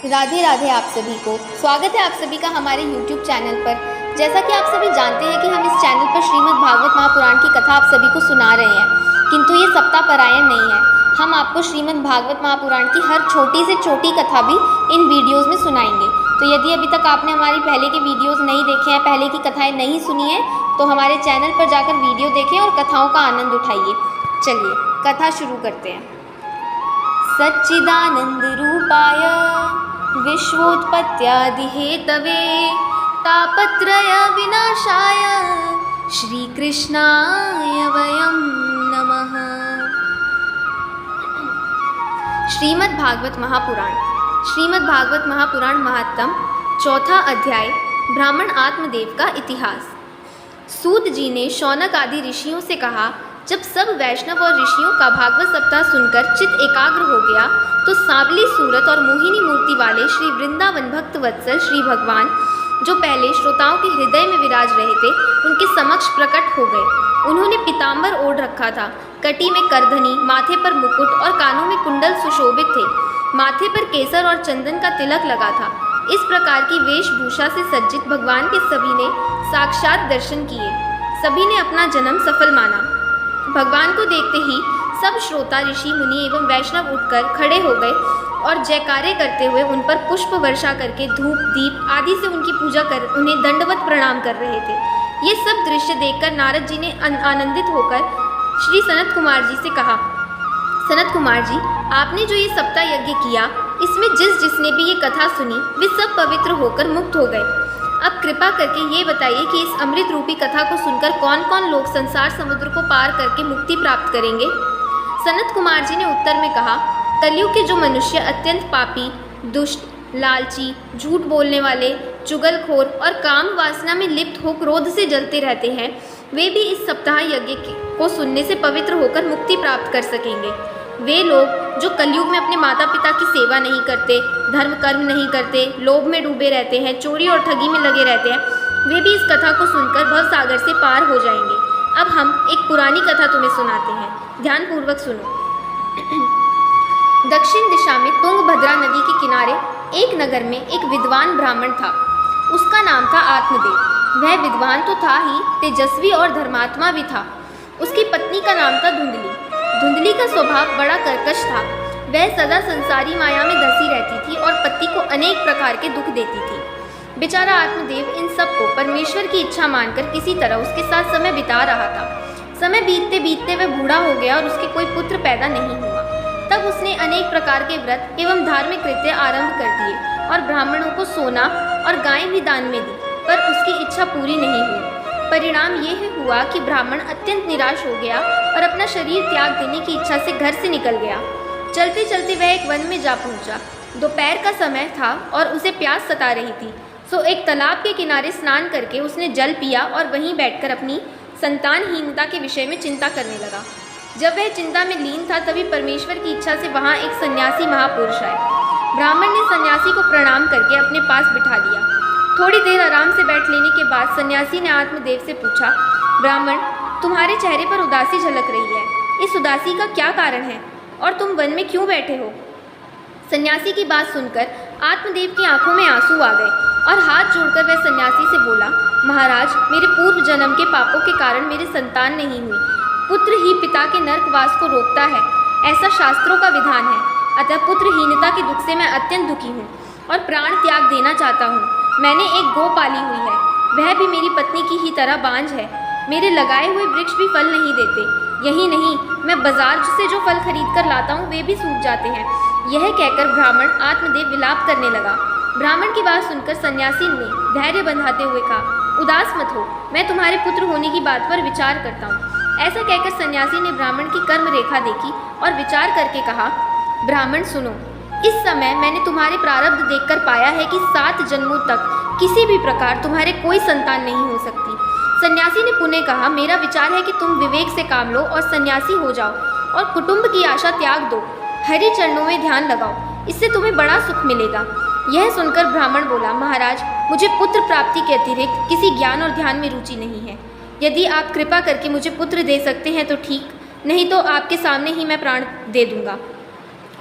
राधे राधे आप सभी को। स्वागत है आप सभी का हमारे YouTube चैनल पर। जैसा कि आप सभी जानते हैं कि हम इस चैनल पर श्रीमद् भागवत महापुराण की कथा आप सभी को सुना रहे हैं, किंतु ये सप्ताह परायण नहीं है। हम आपको श्रीमद् भागवत महापुराण की हर छोटी से छोटी कथा भी इन वीडियोज़ में सुनाएंगे। तो यदि अभी तक आपने हमारी पहले के वीडियोज़ नहीं देखे हैं, पहले की कथाएँ नहीं सुनी हैं, तो हमारे चैनल पर जाकर वीडियो देखें और कथाओं का आनंद उठाइए। चलिए कथा शुरू करते हैं। सच्चिदानंद रूपाय विश्वोत्पत्त्यादि हेतवे तापत्रय विनाशाय श्री कृष्णाय वयं नमः। श्रीमद् भागवत महापुराण। श्रीमद् भागवत महापुराण महात्म, चौथा अध्याय, ब्राह्मण आत्मदेव का इतिहास। सूत जी ने शौनक आदि ऋषियों से कहा, जब सब वैष्णव और ऋषियों का भागवत सप्ताह सुनकर चित्त एकाग्र हो गया, तो सांवली सूरत और मोहिनी मूर्ति वाले श्री वृंदावन भक्त वत्सल श्री भगवान, जो पहले श्रोताओं के हृदय में विराज रहे थे, उनके समक्ष प्रकट हो गए। उन्होंने पीताम्बर ओढ़ रखा था, कटी में करधनी, माथे पर मुकुट और कानों में कुंडल सुशोभित थे। माथे पर केसर और चंदन का तिलक लगा था। इस प्रकार की वेशभूषा से सज्जित भगवान के सभी ने साक्षात दर्शन किए। सभी ने अपना जन्म सफल माना। भगवान को देखते ही सब श्रोता, ऋषि, मुनि एवं वैष्णव उठकर खड़े हो गए और जयकारे करते हुए उन पर पुष्प वर्षा करके धूप दीप आदि से उनकी पूजा कर उन्हें दंडवत प्रणाम कर रहे थे। ये सब दृश्य देखकर नारद जी ने आनंदित होकर श्री सनत कुमार जी से कहा, सनत कुमार जी, आपने जो ये सप्ताह यज्ञ किया, इसमें जिसने भी ये कथा सुनी, वे सब पवित्र होकर मुक्त हो गए। अब कृपा करके ये बताइए कि इस अमृत रूपी कथा को सुनकर कौन कौन लोग संसार समुद्र को पार करके मुक्ति प्राप्त करेंगे। सनत कुमार जी ने उत्तर में कहा, कलयुग के जो मनुष्य अत्यंत पापी, दुष्ट, लालची, झूठ बोलने वाले, चुगलखोर और काम वासना में लिप्त हो क्रोध से जलते रहते हैं, वे भी इस सप्ताह यज्ञ को सुनने से पवित्र होकर मुक्ति प्राप्त कर सकेंगे। वे लोग जो कलयुग में अपने माता पिता की सेवा नहीं करते, धर्म कर्म नहीं करते, लोभ में डूबे रहते हैं, चोरी और ठगी में लगे रहते हैं, वे भी इस कथा को सुनकर भवसागर से पार हो जाएंगे। अब हम एक पुरानी कथा तुम्हें सुनाते हैं, ध्यानपूर्वक सुनो। दक्षिण दिशा में तुंगभद्रा नदी के किनारे एक नगर में एक विद्वान ब्राह्मण था। उसका नाम था आत्मदेव। वह विद्वान तो था ही, तेजस्वी और धर्मात्मा भी था। उसकी पत्नी का नाम था धुंधली। धुंधली का स्वभाव बड़ा कर्कश था। वह सदा संसारी माया में धसी रहती थी और पति को अनेक प्रकार के दुख देती थी। बेचारा आत्मदेव इन सब को परमेश्वर की इच्छा मानकर किसी तरह उसके साथ समय बिता रहा था। समय बीतते बीतते वह बूढ़ा हो गया और उसके कोई पुत्र पैदा नहीं हुआ। तब उसने अनेक प्रकार के व्रत एवं धार्मिक कृत्य आरंभ कर दिए और ब्राह्मणों को सोना और गाय भी दान में दी, पर उसकी इच्छा पूरी नहीं हुई। परिणाम यह हुआ कि ब्राह्मण अत्यंत निराश हो गया और अपना शरीर त्याग देने की इच्छा से घर से निकल गया। चलते चलते वह एक वन में जा पहुंचा। दोपहर का समय था और उसे प्यास सता रही थी, सो एक तालाब के किनारे स्नान करके उसने जल पिया और वहीं बैठकर अपनी संतानहीनता के विषय में चिंता करने लगा। जब वह चिंता में लीन था, तभी परमेश्वर की इच्छा से वहाँ एक सन्यासी महापुरुष आए। ब्राह्मण ने सन्यासी को प्रणाम करके अपने पास बिठा लिया। थोड़ी देर आराम से बैठ लेने के बाद सन्यासी ने आत्मदेव से पूछा, ब्राह्मण, तुम्हारे चेहरे पर उदासी झलक रही है। इस उदासी का क्या कारण है और तुम वन में क्यों बैठे हो? सन्यासी की बात सुनकर आत्मदेव की आंखों में आंसू आ गए और हाथ जोड़कर वह सन्यासी से बोला, महाराज, मेरे पूर्व जन्म के पापों के कारण मेरी संतान नहीं हुई। पुत्र ही पिता के नरकवास को रोकता है, ऐसा शास्त्रों का विधान है। अतः पुत्रहीनता के दुख से मैं अत्यंत दुखी हूँ और प्राण त्याग देना चाहता हूँ। मैंने एक गौ पाली हुई है, वह भी मेरी पत्नी की ही तरह बांझ है। मेरे लगाए हुए वृक्ष भी फल नहीं देते। यही नहीं, मैं बाजार से जो फल खरीद कर लाता हूँ वे भी सूख जाते हैं। यह कहकर ब्राह्मण आत्मदेव विलाप करने लगा। ब्राह्मण की बात सुनकर सन्यासी ने धैर्य बंधाते हुए कहा, उदास मत हो, मैं तुम्हारे पुत्र होने की बात पर विचार करता हूँ। ऐसा कहकर सन्यासी ने ब्राह्मण की कर्म रेखा देखी और विचार करके कहा, ब्राह्मण सुनो, इस समय मैंने तुम्हारे प्रारब्ध देखकर पाया है कि 7 जन्मों तक किसी भी प्रकार तुम्हारे कोई संतान नहीं हो सकती। सन्यासी ने पुनः कहा, मेरा विचार है कि तुम विवेक से काम लो और सन्यासी हो जाओ और कुटुंब की आशा त्याग दो। हरि चरणों में ध्यान लगाओ, इससे तुम्हें बड़ा सुख मिलेगा। यह सुनकर ब्राह्मण बोला, महाराज, मुझे पुत्र प्राप्ति के अतिरिक्त किसी ज्ञान और ध्यान में रुचि नहीं है। यदि आप कृपा करके मुझे पुत्र दे सकते हैं तो ठीक, नहीं तो आपके सामने ही मैं प्राण दे दूंगा।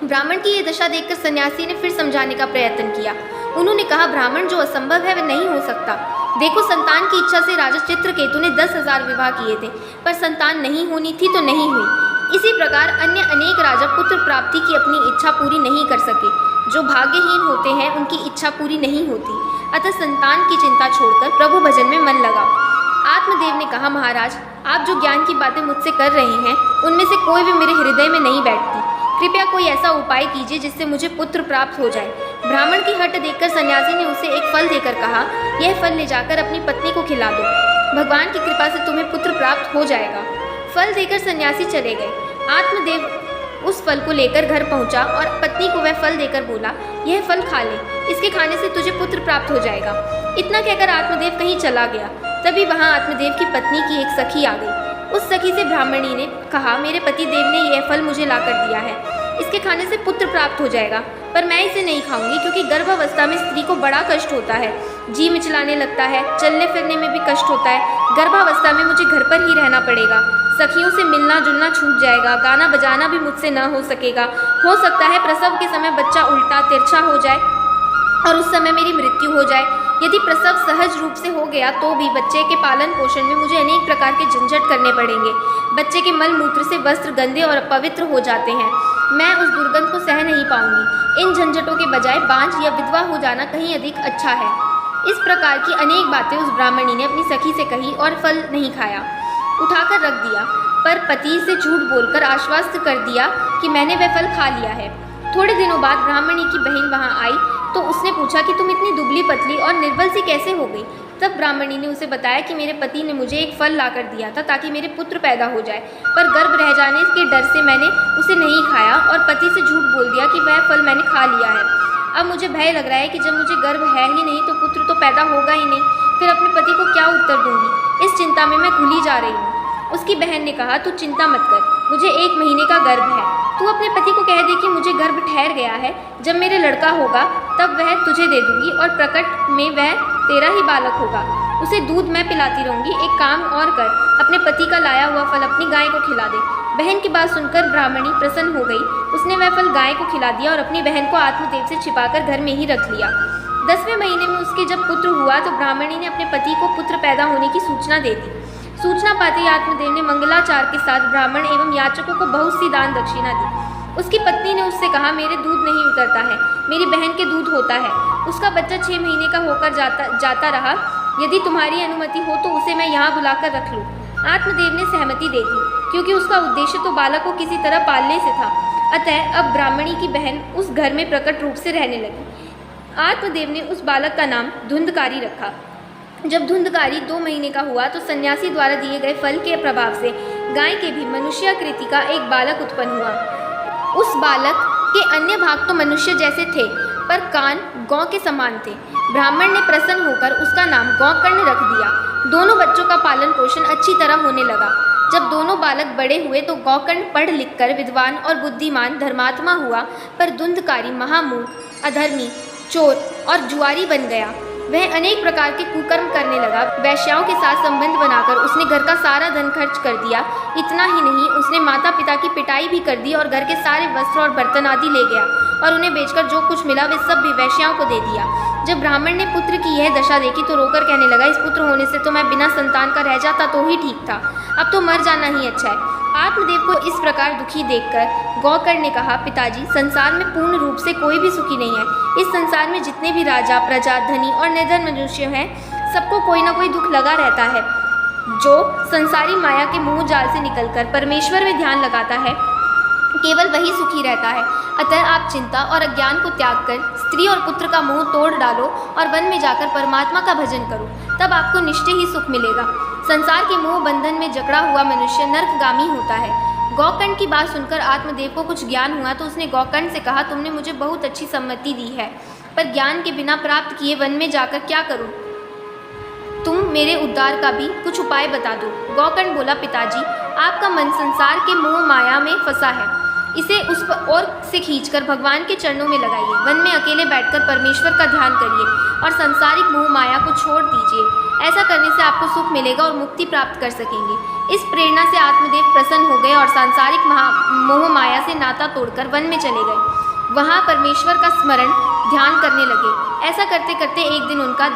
ब्राह्मण की यह दशा देखकर सन्यासी ने फिर समझाने का प्रयत्न किया। उन्होंने कहा, ब्राह्मण, जो असंभव है वह नहीं हो सकता। देखो, संतान की इच्छा से राजा चित्रकेतु ने 10,000 विवाह किए थे, पर संतान नहीं होनी थी तो नहीं हुई। इसी प्रकार अन्य अनेक राजा पुत्र प्राप्ति की अपनी इच्छा पूरी नहीं कर सके। जो भाग्यहीन होते हैं उनकी इच्छा पूरी नहीं होती। अतः संतान की चिंता छोड़कर प्रभु भजन में मन लगाओ। आत्मदेव ने कहा, महाराज, आप जो ज्ञान की बातें मुझसे कर रहे हैं उनमें से कोई भी मेरे हृदय में नहीं बैठती। कृपया कोई ऐसा उपाय कीजिए जिससे मुझे पुत्र प्राप्त हो जाए। ब्राह्मण की हठ देखकर सन्यासी ने उसे एक फल देकर कहा, यह फल ले जाकर अपनी पत्नी को खिला दो। भगवान की कृपा से तुम्हें पुत्र प्राप्त हो जाएगा। फल देकर सन्यासी चले गए। आत्मदेव उस फल को लेकर घर पहुंचा और पत्नी को वह फल देकर बोला, यह फल खा ले, इसके खाने से तुझे पुत्र प्राप्त हो जाएगा। इतना कहकर आत्मदेव कहीं चला गया। तभी वहां आत्मदेव की पत्नी की एक सखी आ गई। उस सखी से ब्राह्मणी ने कहा, मेरे पति देव ने यह फल मुझे लाकर दिया है, इसके खाने से पुत्र प्राप्त हो जाएगा, पर मैं इसे नहीं खाऊंगी क्योंकि गर्भावस्था में स्त्री को बड़ा कष्ट होता है। जी मिचलाने लगता है, चलने फिरने में भी कष्ट होता है। गर्भावस्था में मुझे घर पर ही रहना पड़ेगा। सखियों से मिलना जुलना छूट जाएगा। गाना बजाना भी मुझसे न हो सकेगा। हो सकता है प्रसव के समय बच्चा उल्टा तिरछा हो जाए और उस समय मेरी मृत्यु हो जाए। यदि प्रसव सहज रूप से हो गया तो भी बच्चे के पालन पोषण में मुझे अनेक प्रकार के झंझट करने पड़ेंगे। बच्चे के मल मूत्र से वस्त्र गंदे और अपवित्र हो जाते हैं। मैं उस दुर्गंध को सह नहीं पाऊंगी। इन झंझटों के बजाय बांझ या विधवा हो जाना कहीं अधिक अच्छा है। इस प्रकार की अनेक बातें उस ब्राह्मणी ने अपनी सखी से कही और फल नहीं खाया, उठाकर रख दिया, पर पति से झूठ बोलकर आश्वस्त कर दिया कि मैंने वह फल खा लिया है। थोड़े दिनों बाद ब्राह्मणी की बहन वहां आई तो उसने पूछा कि तुम इतनी दुबली पतली और निर्बल सी कैसे हो गई। तब ब्राह्मणी ने उसे बताया कि मेरे पति ने मुझे एक फल लाकर दिया था ताकि मेरे पुत्र पैदा हो जाए, पर गर्भ रह जाने के डर से मैंने उसे नहीं खाया और पति से झूठ बोल दिया कि वह फल मैंने खा लिया है। अब मुझे भय लग रहा है कि जब मुझे गर्भ है ही नहीं तो पुत्र तो पैदा होगा ही नहीं, फिर अपने पति को क्या उत्तर दूंगी। इस चिंता में मैं घुली जा रही हूँ। उसकी बहन ने कहा, तू चिंता मत कर, मुझे 1 महीने का गर्भ है। तू अपने पति को कह दे कि मुझे गर्भ ठहर गया है, जब मेरे लड़का होगा तब वह तुझे दे दूंगी और प्रकट में वह तेरा ही बालक होगा। उसे दूध मैं पिलाती रहूंगी। एक काम और कर, अपने पति का लाया हुआ फल अपनी गाय को खिला दे। बहन की बात सुनकर ब्राह्मणी प्रसन्न हो गई। उसने वह फल गाय को खिला दिया और अपनी बहन को आत्मदेव से छिपाकर घर में ही रख लिया। 10वें महीने में उसके जब पुत्र हुआ तो ब्राह्मणी ने अपने पति को पुत्र पैदा होने की सूचना दे दी। सूचना पाते ही आत्मदेव ने मंगलाचार के साथ ब्राह्मण एवं याचकों को बहुत सी दान दक्षिणा दी। उसकी पत्नी ने उससे कहा, मेरे दूध नहीं उतरता है, मेरी बहन के दूध होता है। उसका बच्चा 6 महीने का होकर जाता रहा। यदि तुम्हारी अनुमति हो तो उसे मैं यहाँ बुलाकर रख लूँ। आत्मदेव ने सहमति दे दी, क्योंकि उसका उद्देश्य तो बालक को किसी तरह पालने से था। अतः अब ब्राह्मणी की बहन उस घर में प्रकट रूप से रहने लगी। आत्मदेव ने उस बालक का नाम धुंधकारी रखा। जब धुंधकारी 2 महीने का हुआ तो सन्यासी द्वारा दिए गए फल के प्रभाव से गाय के भी मनुष्याकृति का एक बालक उत्पन्न हुआ। उस बालक के अन्य भाग तो मनुष्य जैसे थे, पर कान गौ के समान थे। ब्राह्मण ने प्रसन्न होकर उसका नाम गौकर्ण रख दिया। दोनों बच्चों का पालन पोषण अच्छी तरह होने लगा। जब दोनों बालक बड़े हुए तो गौकर्ण पढ़ लिखकर विद्वान और बुद्धिमान धर्मात्मा हुआ, पर धुंधकारी महामूर्ख, अधर्मी, चोर और जुआरी बन गया। वह अनेक प्रकार के कुकर्म करने लगा। वैश्याओं के साथ संबंध बनाकर उसने घर का सारा धन खर्च कर दिया। इतना ही नहीं, उसने माता पिता की पिटाई भी कर दी और घर के सारे वस्त्र और बर्तन आदि ले गया और उन्हें बेचकर जो कुछ मिला वे सब भी वैश्याओं को दे दिया। जब ब्राह्मण ने पुत्र की यह दशा देखी तो रोकर कहने लगा, इस पुत्र होने से तो मैं बिना संतान का रह जाता तो ही ठीक था, अब तो मर जाना ही अच्छा है। आत्मदेव को इस प्रकार दुखी देखकर गौकर्ण ने कहा, पिताजी, संसार में पूर्ण रूप से कोई भी सुखी नहीं है। इस संसार में जितने भी राजा, प्रजा, धनी और निर्धन मनुष्य हैं, सबको कोई ना कोई दुख लगा रहता है। जो संसारी माया के मोह जाल से निकलकर परमेश्वर में ध्यान लगाता है, केवल वही सुखी रहता है। अतः आप चिंता और अज्ञान को त्याग कर स्त्री और पुत्र का मोह तोड़ डालो और वन में जाकर परमात्मा का भजन करो, तब आपको निश्चय ही सुख मिलेगा। संसार के मोह बंधन में जकड़ा हुआ मनुष्य नरकगामी होता है। गौकर्ण की बात सुनकर आत्मदेव को कुछ ज्ञान हुआ तो उसने गौकर्ण से कहा, तुमने मुझे बहुत अच्छी सम्मति दी है, पर ज्ञान के बिना प्राप्त किए वन में जाकर क्या करूं? तुम मेरे उद्धार का भी कुछ उपाय बता दो। गौकर्ण बोला, पिताजी, आपका मन संसार के मोह माया में फंसा है। इसे उस ओर से खींचकर भगवान के चरणों में लगाइए। वन में अकेले बैठकर परमेश्वर का ध्यान करिए और सांसारिक मोह माया को छोड़ दीजिए। ऐसा करने से आपको सुख मिलेगा और मुक्ति प्राप्त कर सकेंगे। इस प्रेरणा से आत्मदेव प्रसन्न हो गए और सांसारिक मोह माया से नाता तोड़कर वन में चले गए। वहाँ परमेश्वर का स्मरण ध्यान करने लगे। ऐसा करते करते एक दिन उनका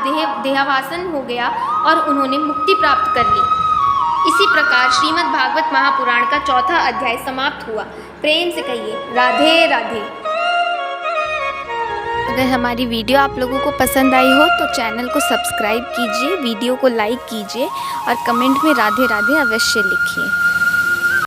देहावसान हो गया और उन्होंने मुक्ति प्राप्त कर ली। इसी प्रकार श्रीमद् भागवत महापुराण का 4था अध्याय समाप्त हुआ। प्रेम से कहिए राधे राधे। अगर हमारी वीडियो आप लोगों को पसंद आई हो तो चैनल को सब्सक्राइब कीजिए, वीडियो को लाइक कीजिए और कमेंट में राधे राधे अवश्य लिखिए।